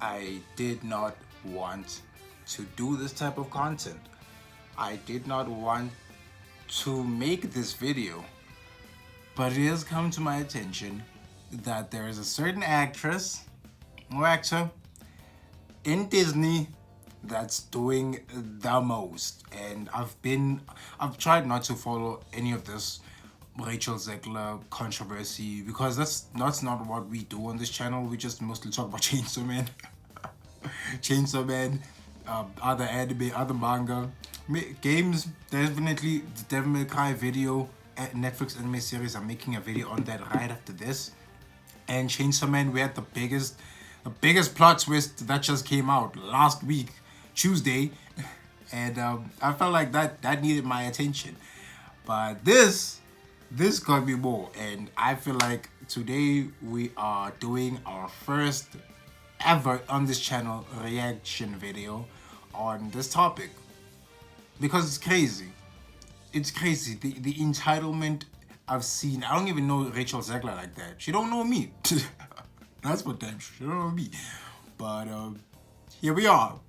I did not want to do this type of content. I did not want to make this video, but it has come to my attention that there is a certain actress or actor in Disney that's doing the most. And I've tried not to follow any of this Rachel Zegler controversy because that's not what we do on this channel. We just mostly talk about Chainsaw Man. Chainsaw Man, other anime, other manga, games. Definitely, the Devil May Cry video, Netflix anime series. I'm making a video on that right after this. And Chainsaw Man, we had the biggest plot twist that just came out last week, Tuesday, and I felt like that needed my attention. But this got me more, and I feel like today we are doing our first ever on this channel reaction video on this topic because it's crazy. It's crazy. The entitlement I've seen. I don't even know Rachel Zegler like that. She don't know me. That's what damn sure. She don't know me. But here we are.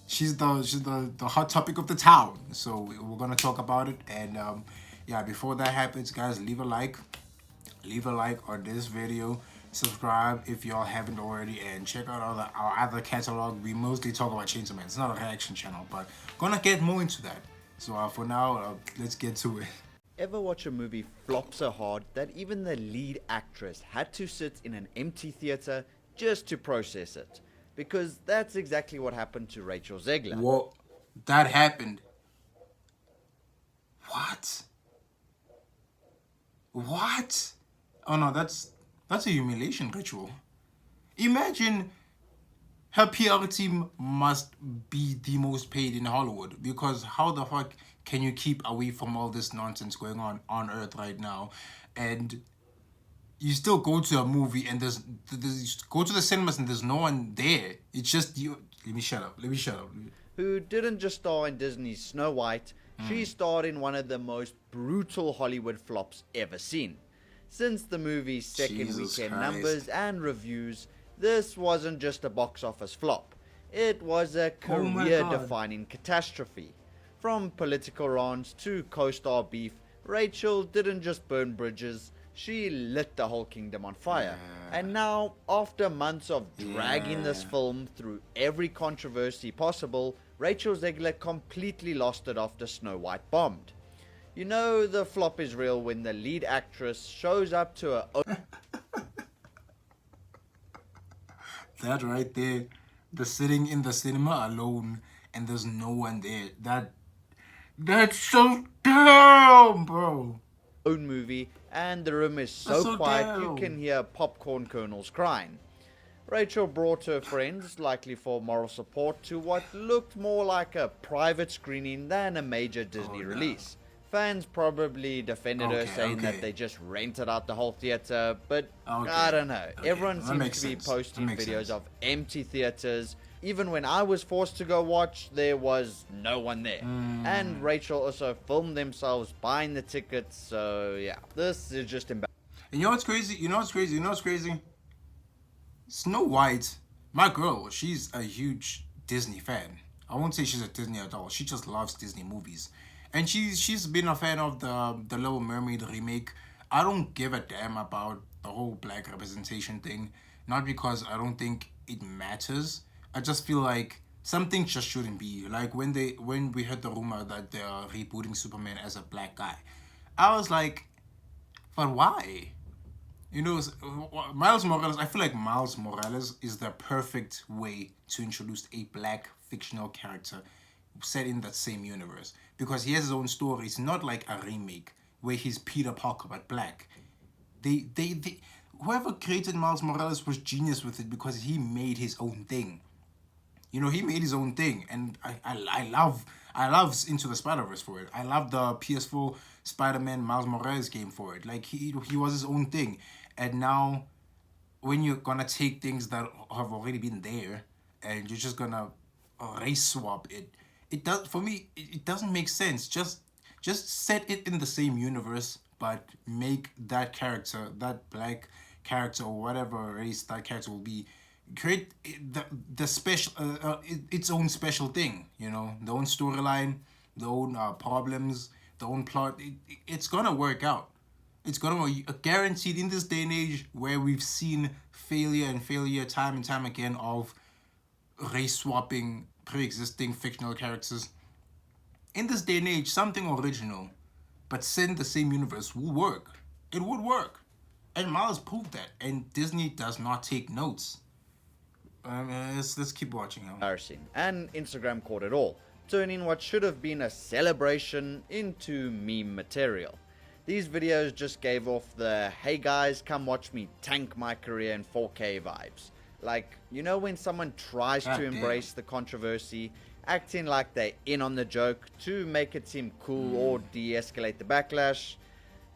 She's the hot topic of the town. So we're gonna talk about it. And yeah, before that happens, guys, leave a like. Leave a like on this video. Subscribe if y'all haven't already, and check out our other catalog. We mostly talk about Chainsaw Man. It's not a reaction channel, but gonna get more into that. So for now, let's get to it. Ever watch a movie flop so hard that even the lead actress had to sit in an empty theater just to process it? Because that's exactly what happened to Rachel Zegler. What? That happened. What? What? Oh no, that's a humiliation ritual. Imagine her PR team must be the most paid in Hollywood, because how the fuck can you keep away from all this nonsense going on Earth right now, and you still go to a movie and there's go to the cinemas and there's no one there. It's just you. Let me shut up. Let me shut up. Who didn't just star in Disney's Snow White, she starred in one of the most brutal Hollywood flops ever seen. Since the movie's second Jesus weekend Christ. numbers and reviews, this wasn't just a box office flop. It was a Oh my career-defining catastrophe. From political rants to co-star beef, Rachel didn't just burn bridges, she lit the whole kingdom on fire. And now, after months of dragging this film through every controversy possible, Rachel Zegler completely lost it after Snow White bombed. You know the flop is real when the lead actress shows up to her own That right there, the sitting in the cinema alone and there's no one there. That's so dumb, bro. own movie, and the room is That's so so quiet you down. can hear popcorn kernels crying. Rachel brought her friends, likely for moral support, to what looked more like a private screening than a major Disney no. release. Fans probably defended her, Okay, saying that okay. they just rented out the whole theater, but Okay, I don't know. okay, Everyone that seems makes to be sense. That posting makes videos sense. of empty theaters. Even when I was forced to go watch, there was no one there. And Rachel also filmed themselves buying the tickets, so yeah, this is just embarrassing. And you know what's crazy? You know what's crazy? You know what's crazy? Snow White, my girl, she's a huge Disney fan. I won't say she's a Disney adult. She just loves Disney movies, and she's been a fan of the Little Mermaid remake. I don't give a damn about the whole black representation thing. Not because I don't think it matters. I just feel like something just shouldn't be. Like when we heard the rumor that they're rebooting Superman as a black guy, I was like, but why? You know, Miles Morales, I feel like Miles Morales is the perfect way to introduce a black fictional character set in that same universe. Because he has his own story. It's not like a remake where he's Peter Parker but black. They whoever created Miles Morales was genius with it because he made his own thing. You know, he made his own thing, and I love Into the Spider-Verse for it. I love the PS4 Spider-Man Miles Morales game for it. Like he was his own thing, and now when you're gonna take things that have already been there and you're just gonna race swap it, it does for me. It doesn't make sense. Just set it in the same universe, but make that character, that black character or whatever race that character will be, create the special its own special thing, the own storyline, the own problems, the own plot. It's gonna work out. It's gonna guaranteed in this day and age where we've seen failure time and time again of race swapping pre-existing fictional characters. In this day and age, something original but set in the same universe will work. It would work. And Miles proved that. And Disney does not take notes. Let's keep watching him. Embarrassing. And Instagram caught it all, turning what should have been a celebration into meme material. These videos just gave off the "hey guys, come watch me tank my career in 4K" vibes. Like, when someone tries to embrace the controversy, acting like they're in on the joke to make it seem cool or de-escalate the backlash.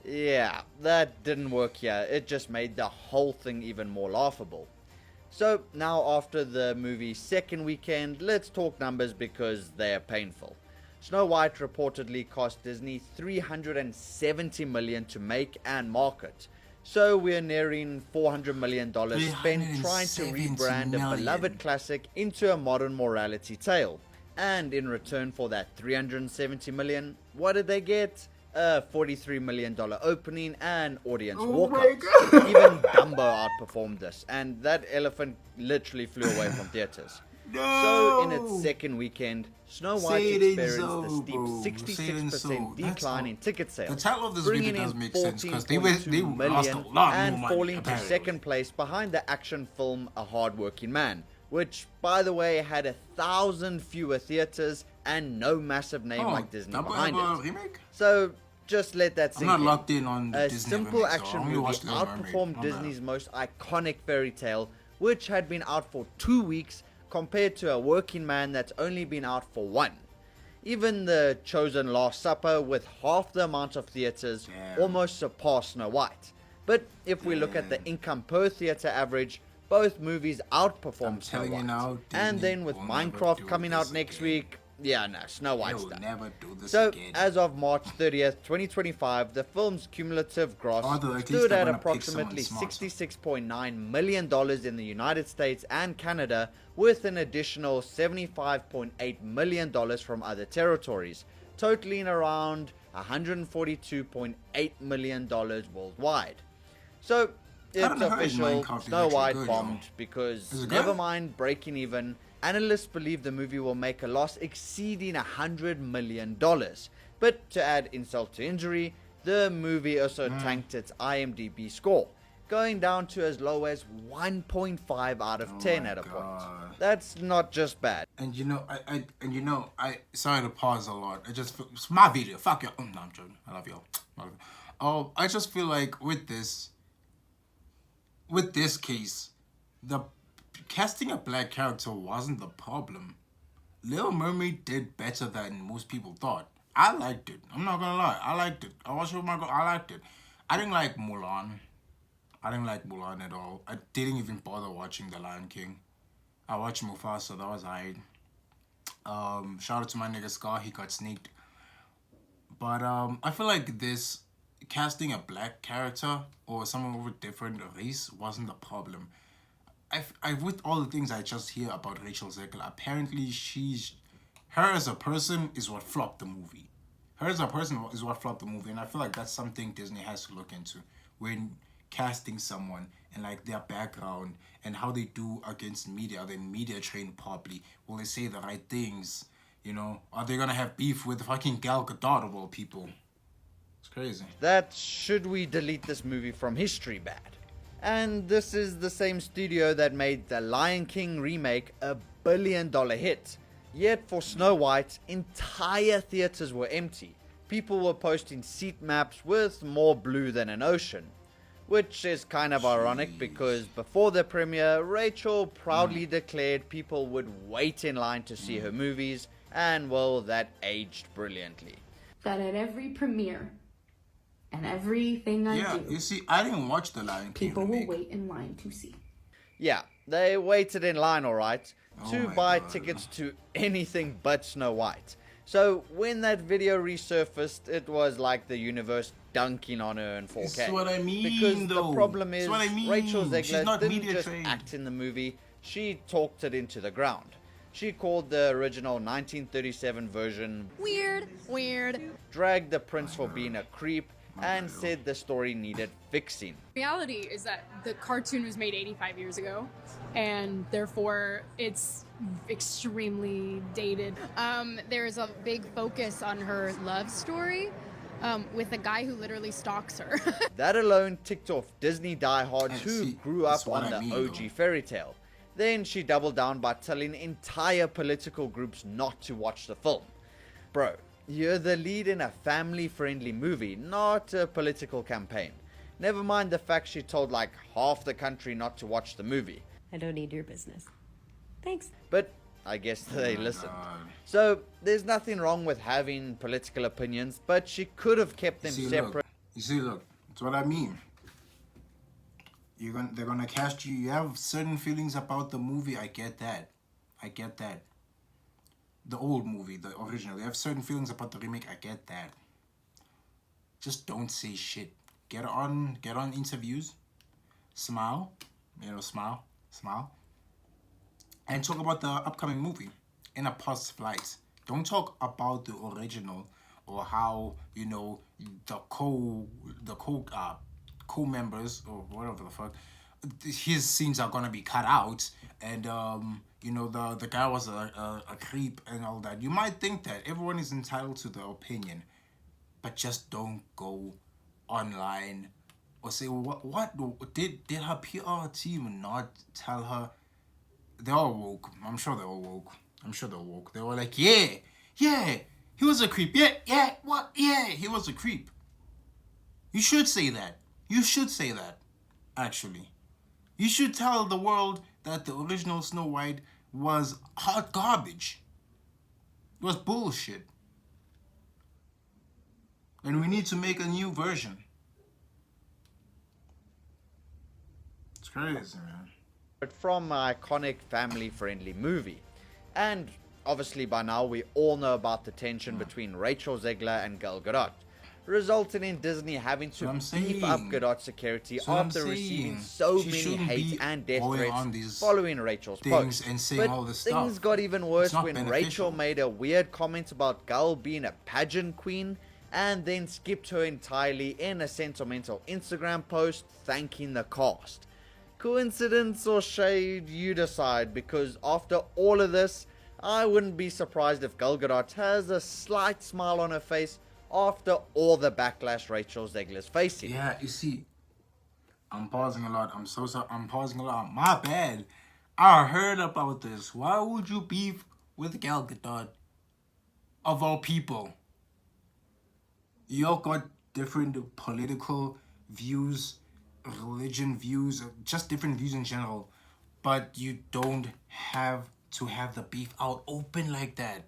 Yeah, that didn't work here. It just made the whole thing even more laughable. So now after the movie's second weekend, let's talk numbers because they're painful. Snow White reportedly cost Disney $370 million to make and market. So we're nearing $400 million spent trying to rebrand a beloved classic into a modern morality tale. And in return for that $370 million, what did they get? A $43 million opening and audience walkout. Even Dumbo outperformed this, and that elephant literally flew away from theaters. No! So in its second weekend, Snow White experienced a steep 66% decline in ticket sales, the title of this bringing video does in make sense because they $14.2 lost a million lot and more money, falling to apparently. second place behind the action film A Hard-Working Man, which, by the way, had 1,000 fewer theaters and no massive name like Disney behind it. Remake? So just let that sink I'm not locked in on A Disney simple remake, so I action only movie watched the Little outperformed Mermaid. Disney's most iconic fairy tale, which had been out for 2 weeks, compared to A Working Man that's only been out for 1. Even The Chosen Last Supper, with half the amount of theaters, almost surpassed Snow White. But if we look at the income per theater average, both movies outperformed Snow White. Now, and then with Minecraft coming out next week, Snow White's done. Never do this So, again. as of March 30th, 2025, the film's cumulative gross Although at least stood they're at gonna pick approximately someone smarter. $66.9 million in the United States and Canada, with an additional $75.8 million from other territories, totaling around $142.8 million worldwide. So, it's official, Snow White bombed because, never mind breaking even, analysts believe the movie will make a loss exceeding $100 million. But to add insult to injury, the movie also tanked its IMDb score, going down to as low as 1.5 out of 10 at a point. That's not just bad. And I sorry to pause a lot. It's my video. Fuck you. No, I'm joking. I love y'all. I just feel like with this case, the casting a black character wasn't the problem. Little Mermaid did better than most people thought. I liked it. I'm not gonna lie. I liked it. I watched it with my girl. I liked it. I didn't like Mulan. I didn't like Mulan at all. I didn't even bother watching The Lion King. I watched Mufasa. That was alright. Shout out to my nigga Scar. He got sneaked. But I feel like this casting a black character or someone with a different race wasn't the problem. I with all the things I just hear about Rachel Zegler, apparently her as a person is what flopped the movie. Her as a person is what flopped the movie, and I feel like that's something Disney has to look into when casting someone and like their background and how they do against media. Are they media trained properly? Will they say the right things? Are they gonna have beef with fucking Gal Gadot of all people? It's crazy. That should we delete this movie from history bad? And this is the same studio that made the Lion King remake a $1 billion hit. Yet for Snow White, entire theaters were empty. People were posting seat maps with more blue than an ocean. Which is kind of ironic because before the premiere, Rachel proudly declared people would wait in line to see her movies, and well, that aged brilliantly. That at every premiere and everything I do, you see, I didn't watch The Lion King people remake. will wait in line to see. Yeah, they waited in line alright to buy God. tickets to anything but Snow White. So when that video resurfaced, it was like the universe dunking on her in 4K. This is what I mean, Because though. the problem is, That's what I mean. Rachel She's Zegler not didn't media just trained. act in the movie, she talked it into the ground. She called the original 1937 version Weird. dragged the prince for being a creep, and said the story needed fixing. Reality is that the cartoon was made 85 years ago, and therefore it's extremely dated. There's a big focus on her love story with a guy who literally stalks her. That alone ticked off Disney diehards And who see, grew that's up what on I the mean, OG though. fairy tale. Then she doubled down by telling entire political groups not to watch the film. Bro, you're the lead in a family-friendly movie, not a political campaign. Never mind the fact she told like half the country not to watch the movie. I don't need your business. Thanks. But I guess they my listened. God. So there's nothing wrong with having political opinions, but she could have kept them See, separate. look, that's what I mean. They're gonna cast you. You have certain feelings about the movie. I get that. The old movie, the original. You have certain feelings about the remake. I get that. Just don't say shit. Get on interviews. Smile, smile, and talk about the upcoming movie in a positive light. Don't talk about the original or how the co-members or whatever the fuck, his scenes are gonna be cut out, and the guy was a creep and all that. You might think that everyone is entitled to their opinion, but just don't go online or say what did her PR team not tell her. They're all woke. I'm sure they're all woke. They were like, yeah, he was a creep. Yeah, what? Yeah, he was a creep. You should say that. Actually. You should tell the world that the original Snow White was hot garbage. It was bullshit. And we need to make a new version. It's crazy, man. From an iconic family-friendly movie. And obviously by now we all know about the tension between Rachel Zegler and Gal Gadot, resulting in Disney having to beef up Gadot's security after receiving so many hate and death threats following Rachel's post. And saying all But this things stuff. got even worse not when beneficial. Rachel made a weird comment about Gal being a pageant queen and then skipped her entirely in a sentimental Instagram post thanking the cast. Coincidence or shade, you decide, because after all of this, I wouldn't be surprised if Gal Gadot has a slight smile on her face after all the backlash Rachel Zegler's facing. Yeah, you see, I'm pausing a lot. I'm so sorry. I'm pausing a lot. My bad. I heard about this. Why would you beef with Gal Gadot? Of all people. Y'all got different political views, religion views, just different views in general. But you don't have to have the beef out open like that.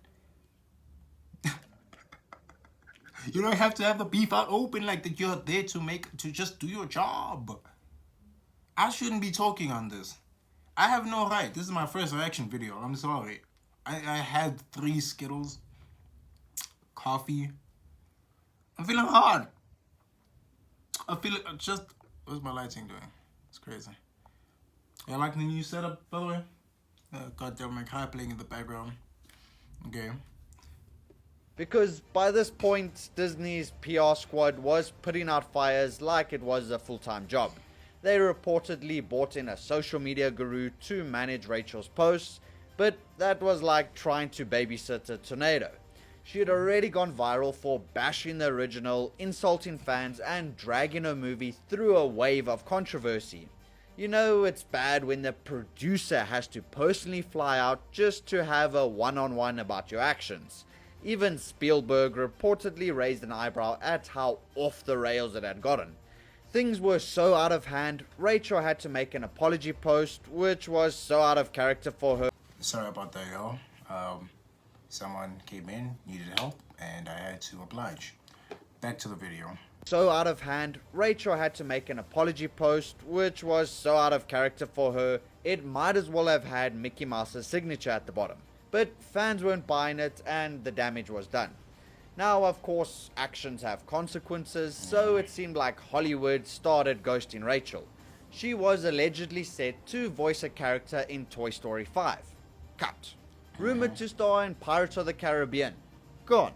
You don't have to have the beef out open like that. You're there to just do your job. I shouldn't be talking on this. I have no right. This is my first reaction video. I'm sorry. I had 3 Skittles, coffee. I'm feeling hard. I feel just. What's my lighting doing? It's crazy. You like the new setup, by the way? Goddamn, my car playing in the background. Okay. Because by this point, Disney's PR squad was putting out fires like it was a full-time job. They reportedly brought in a social media guru to manage Rachel's posts, but that was like trying to babysit a tornado. She had already gone viral for bashing the original, insulting fans, and dragging her movie through a wave of controversy. You know it's bad when the producer has to personally fly out just to have a one-on-one about your actions. Even Spielberg reportedly raised an eyebrow at how off the rails it had gotten. Things were so out of hand, Rachel had to make an apology post, which was so out of character for her. Sorry about that, y'all. Someone came in, needed help, and I had to oblige. Back to the video. So out of hand, Rachel had to make an apology post, which was so out of character for her, it might as well have had Mickey Mouse's signature at the bottom. But fans weren't buying it, and the damage was done. Now, of course, actions have consequences, so it seemed like Hollywood started ghosting Rachel. she was allegedly set to voice a character in Toy Story 5. Cut. Rumored to star in Pirates of the Caribbean. Gone.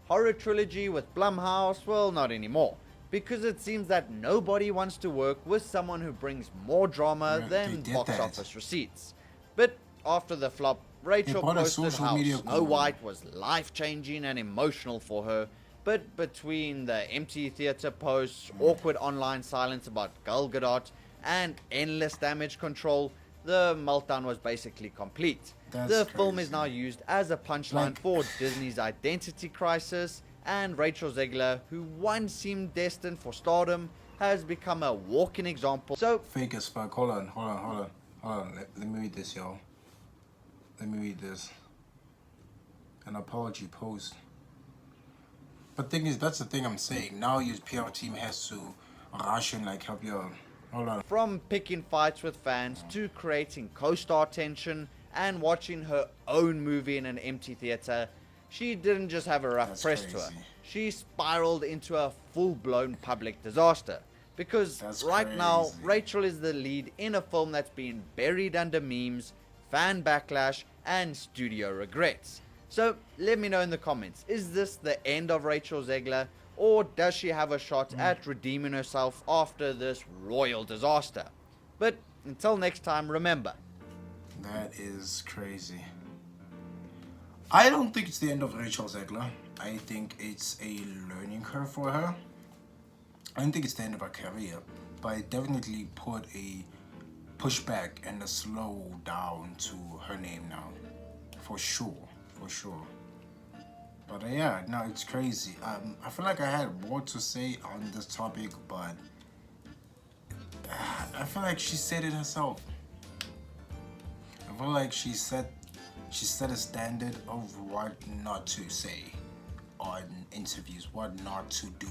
Horror trilogy with Blumhouse? Well, not anymore. Because it seems that nobody wants to work with someone who brings more drama Yeah, than they did box that. office receipts. But after the flop, Rachel bought a posted social how media Snow guru. White was life-changing and emotional for her. But between the empty theater posts, awkward online silence about Gal Gadot, and endless damage control, the meltdown was basically complete. That's the film is crazy. now used as a punchline Like- for Disney's identity crisis, and Rachel Zegler, who once seemed destined for stardom, has become a walking example. So, Fake as fuck. Hold on. Let me read this, y'all. Let me read this. An apology post. But thing is, that's the thing I'm saying. Now your PR team has to rush and like help you. Hold on. from picking fights with fans to creating co-star tension and watching her own movie in an empty theater, she didn't just have a rough That's press to her. crazy. She spiraled into a full-blown public disaster. Because That's right now, crazy. Rachel is the lead in a film that's been buried under memes, fan backlash, and studio regrets. So let me know in the comments, is this the end of Rachel Zegler, or does she have a shot at redeeming herself after this royal disaster? But until next time, remember, That is crazy. I don't think it's the end of Rachel Zegler. I think it's a learning curve for her. I don't think it's the end of her career, but it definitely put a pushback and a slow down to her name now. For sure. But yeah, no, it's crazy. I feel like I had more to say on this topic, but I feel like she said it herself. I feel like she set a standard of what not to say on interviews, what not to do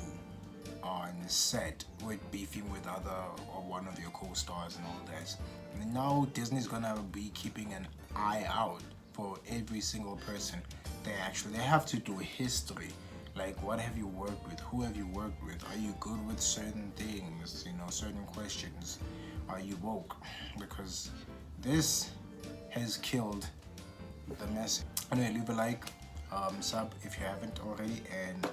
on set with beefing with other or one of your co-stars and all that. And now Disney's gonna be keeping an eye out for every single person. They have to do history. Like, what have you worked with? Who have you worked with? Are you good with certain things? Certain questions. Are you woke? Because this has killed the message. Anyway, leave a like, sub if you haven't already, and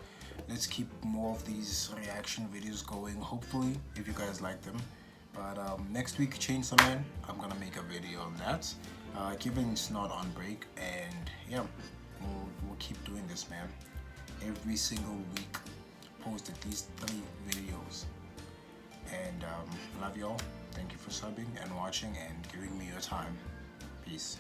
let's keep more of these reaction videos going. Hopefully, if you guys like them. But next week, Chainsaw Man, I'm gonna make a video on that. Given it's not on break, and yeah, we'll keep doing this, man. Every single week, post at least 3 videos. And love y'all. Thank you for subbing and watching and giving me your time. Peace.